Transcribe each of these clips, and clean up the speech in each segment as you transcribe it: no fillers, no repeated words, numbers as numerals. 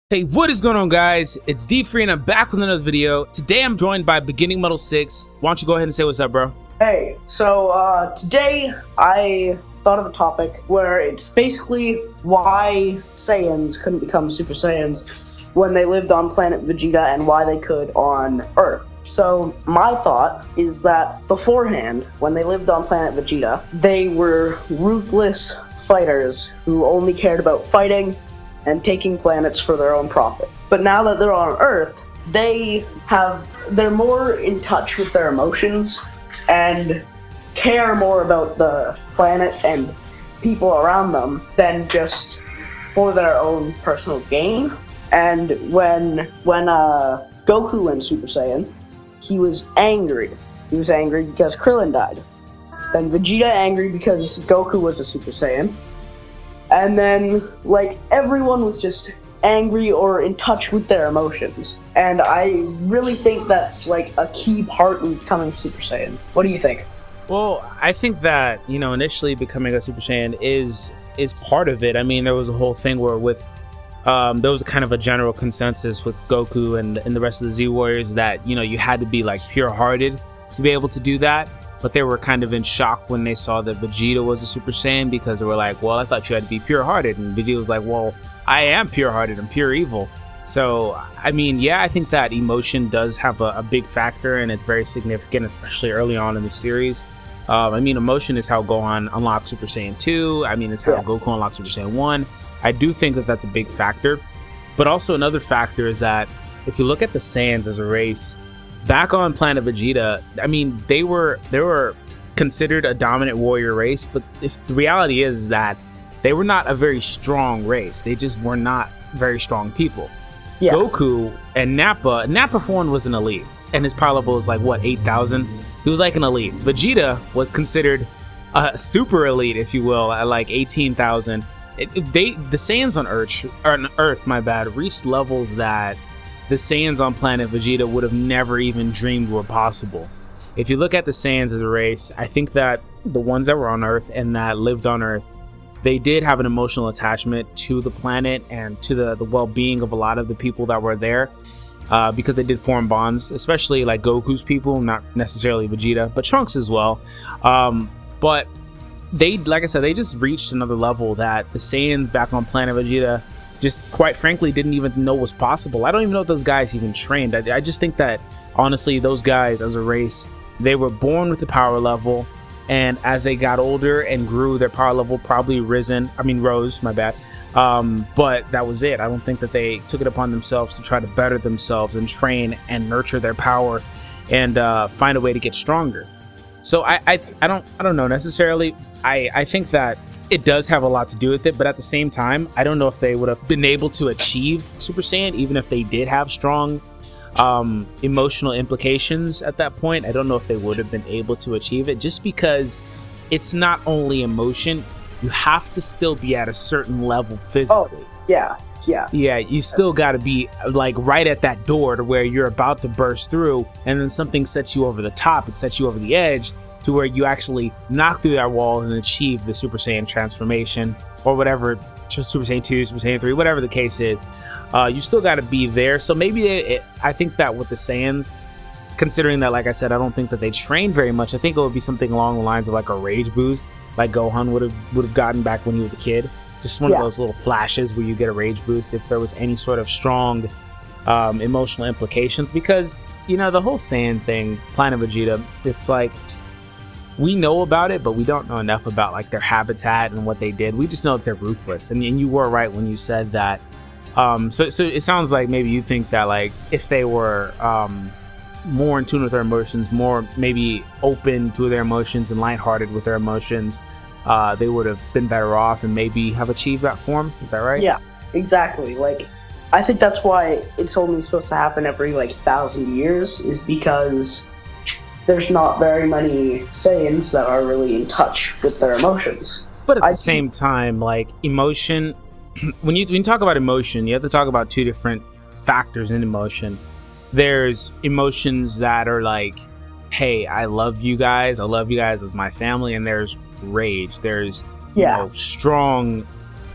Hey, what is going on, guys? It's D3 and I'm back with another video. Today I'm joined by Beginning Model 6. Why don't you go ahead and say what's up, bro? Hey, so today I thought of a topic where it's basically why Saiyans couldn't become Super Saiyans when they lived on planet Vegeta and why they could on Earth. So my thought is that beforehand, when they lived on planet Vegeta, they were ruthless fighters who only cared about fighting and taking planets for their own profit. But now that they're on Earth, they're more in touch with their emotions and care more about the planet and people around them than just for their own personal gain. And when Goku went Super Saiyan, he was angry. He was angry because Krillin died. Then Vegeta angry because Goku was a Super Saiyan. And then, everyone was just angry or in touch with their emotions. And I really think that's, a key part in becoming Super Saiyan. What do you think? Well, I think that, initially becoming a Super Saiyan is part of it. I mean, there was a whole thing where there was kind of a general consensus with Goku and the rest of the Z Warriors that, you had to be, pure-hearted to be able to do that. But they were kind of in shock when they saw that Vegeta was a Super Saiyan because they were like, well, I thought you had to be pure-hearted. And Vegeta was like, well, I am pure-hearted. I'm pure evil. So, I mean, yeah, I think that emotion does have a big factor, and it's very significant, especially early on in the series. Emotion is how Gohan unlocked Super Saiyan 2. It's how Goku unlocked Super Saiyan 1. I do think that that's a big factor. But also another factor is that if you look at the Saiyans as a race, back on planet Vegeta, they were considered a dominant warrior race, but if the reality is that they were not a very strong race. They just were not very strong people. Yeah. Goku and Nappa for one was an elite, and his power level was 8,000. He was an elite. Vegeta was considered a super elite, if you will, at 18,000. The Saiyans on Earth, reached levels that the Saiyans on planet Vegeta would have never even dreamed were possible. If you look at the Saiyans as a race, I think that the ones that were on Earth and that lived on Earth, they did have an emotional attachment to the planet and to the well-being of a lot of the people that were there, because they did form bonds, especially Goku's people, not necessarily Vegeta, but Trunks as well. But they, like I said, they just reached another level that the Saiyans back on planet Vegeta just quite frankly didn't even know was possible. I don't even know if those guys even trained. I just think that honestly those guys as a race, they were born with the power level, and as they got older and grew, their power level probably rose, my bad. But that was it. I don't think that they took it upon themselves to try to better themselves and train and nurture their power and find a way to get stronger. So I don't know necessarily. I think that it does have a lot to do with it, but at the same time, I don't know if they would have been able to achieve Super Saiyan, even if they did have strong emotional implications at that point. I don't know if they would have been able to achieve it, just because it's not only emotion, you have to still be at a certain level physically. Oh, yeah. Yeah, you still got to be right at that door to where you're about to burst through, and then something sets you over the top, it sets you over the edge, to where you actually knock through that wall and achieve the Super Saiyan transformation, or whatever, Super Saiyan 2, Super Saiyan 3, whatever the case is. You still got to be there. So maybe I think that with the Saiyans, considering that, like I said, I don't think that they trained very much, I think it would be something along the lines of a rage boost, like Gohan would have gotten back when he was a kid. Just one of those little flashes where you get a rage boost if there was any sort of strong emotional implications. Because, the whole Saiyan thing, Planet Vegeta, it's we know about it, but we don't know enough about their habitat and what they did. We just know that they're ruthless, and you were right when you said that. So it sounds like maybe you think that if they were more in tune with their emotions, more maybe open to their emotions and lighthearted with their emotions, they would have been better off and maybe have achieved that form. Is that right? Yeah, exactly. I think that's why it's only supposed to happen every 1,000 years, is because there's not very many Saiyans that are really in touch with their emotions. But at the same time, emotion, when you talk about emotion, you have to talk about two different factors in emotion. There's emotions that are hey, I love you guys as my family, and there's rage. There's strong,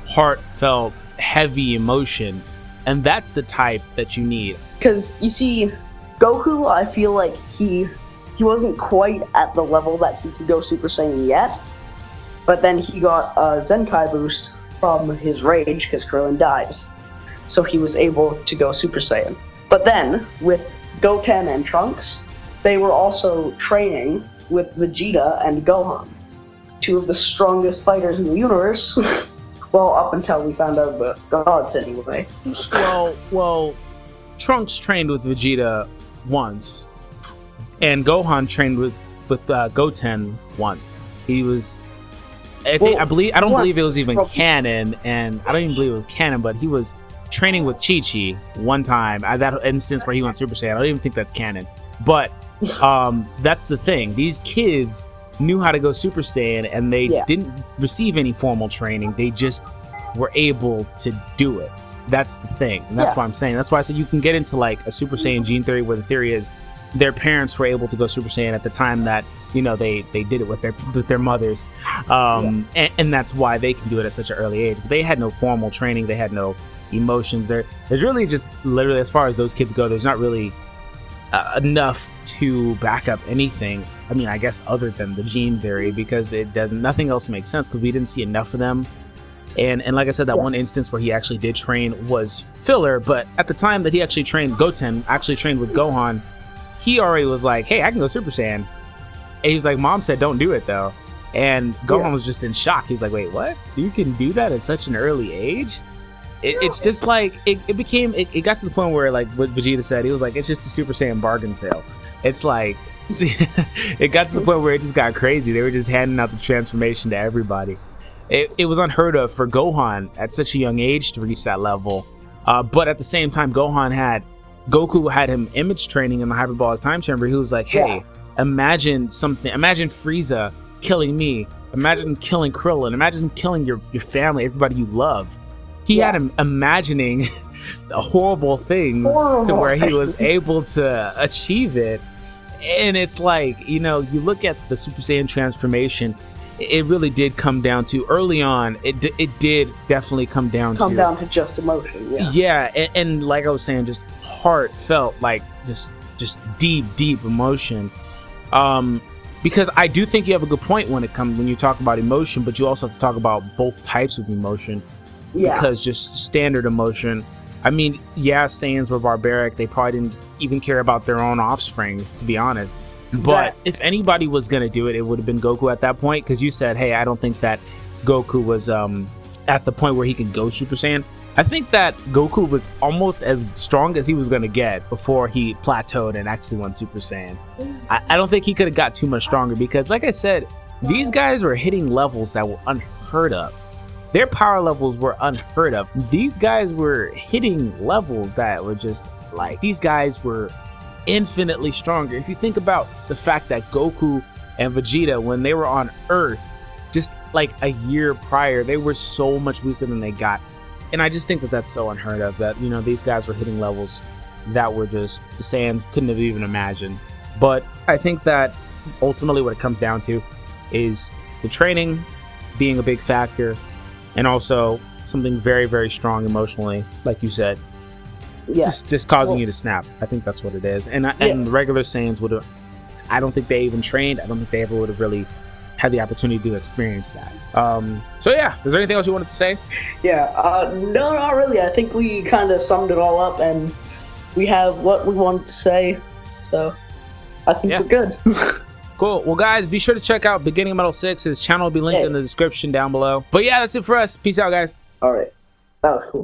heartfelt, heavy emotion And that's the type that you need. Because you see, Goku, I feel like he wasn't quite at the level that he could go Super Saiyan yet. But then he got a Zenkai boost from his rage because Krillin died. So he was able to go Super Saiyan. But then, with Goten and Trunks, they were also training with Vegeta and Gohan, two of the strongest fighters in the universe. Well, up until we found out about gods, anyway. Well, Trunks trained with Vegeta once, and Gohan trained with Goten once. He was, I don't believe it was even canon, and I don't even believe it was canon, but he was training with Chi-Chi one time. That instance where he went Super Saiyan, I don't even think that's canon. But that's the thing. These kids knew how to go Super Saiyan, and they didn't receive any formal training. They just were able to do it. That's the thing, and that's why I'm saying. That's why I said you can get into like a Super Saiyan gene theory, where the theory is their parents were able to go Super Saiyan at the time that they did it with their mothers, and that's why they can do it at such an early age. But they had no formal training. They had no emotions. There's really just literally, as far as those kids go, there's not really enough to back up anything. I mean, I guess other than the gene theory, because nothing else makes sense, because we didn't see enough of them. And like I said, that one instance where he actually did train was filler, but at the time that he actually trained, Goten actually trained with Gohan, he already was like, hey, I can go Super Saiyan. And he was like, Mom said don't do it though. And Gohan was just in shock. He's like, wait, what? You can do that at such an early age? It's just like, it got to the point where, like what Vegeta said, he was like, it's just a Super Saiyan bargain sale. It's like, it got to the point where it just got crazy. They were just handing out the transformation to everybody. It was unheard of for Gohan at such a young age to reach that level. But at the same time, Goku had him image training in the hyperbolic time chamber. He was like, hey, imagine Frieza killing me. Imagine killing Krillin. Imagine killing your family, everybody you love. He had him imagining horrible things to where he was able to achieve it. And it's like, you look at the Super Saiyan transformation, it really did come down to, early on, it did definitely come down to just emotion. And like I was saying, just heartfelt, like just deep emotion. Because I do think you have a good point when you talk about emotion, but you also have to talk about both types of emotion. Because just standard emotion, I mean, Saiyans were barbaric. They probably didn't even care about their own offsprings, to be honest. But if anybody was going to do it, it would have been Goku at that point. Because you said, hey, I don't think that Goku was at the point where he could go Super Saiyan. I think that Goku was almost as strong as he was going to get before he plateaued and actually went Super Saiyan. I don't think he could have got too much stronger, because, like I said, these guys were hitting levels that were unheard of. Their power levels were unheard of. These guys were hitting levels that were just like, these guys were infinitely stronger. If you think about the fact that Goku and Vegeta, when they were on Earth, just like a year prior, they were so much weaker than they got. And I just think that that's so unheard of, that, these guys were hitting levels that were just, the Saiyans couldn't have even imagined. But I think that ultimately what it comes down to is the training being a big factor, and also something very, very strong emotionally, like you said. Just causing you to snap. I think that's what it is. And the regular Saiyans would have, I don't think they even trained. I don't think they ever would have really had the opportunity to experience that. So yeah, is there anything else you wanted to say? No, not really. I think we kind of summed it all up, and we have what we wanted to say. So I think we're good. Cool. Well, guys, be sure to check out Beginning Metal 6. His channel will be linked in the description down below. But yeah, that's it for us. Peace out, guys. All right. That was cool.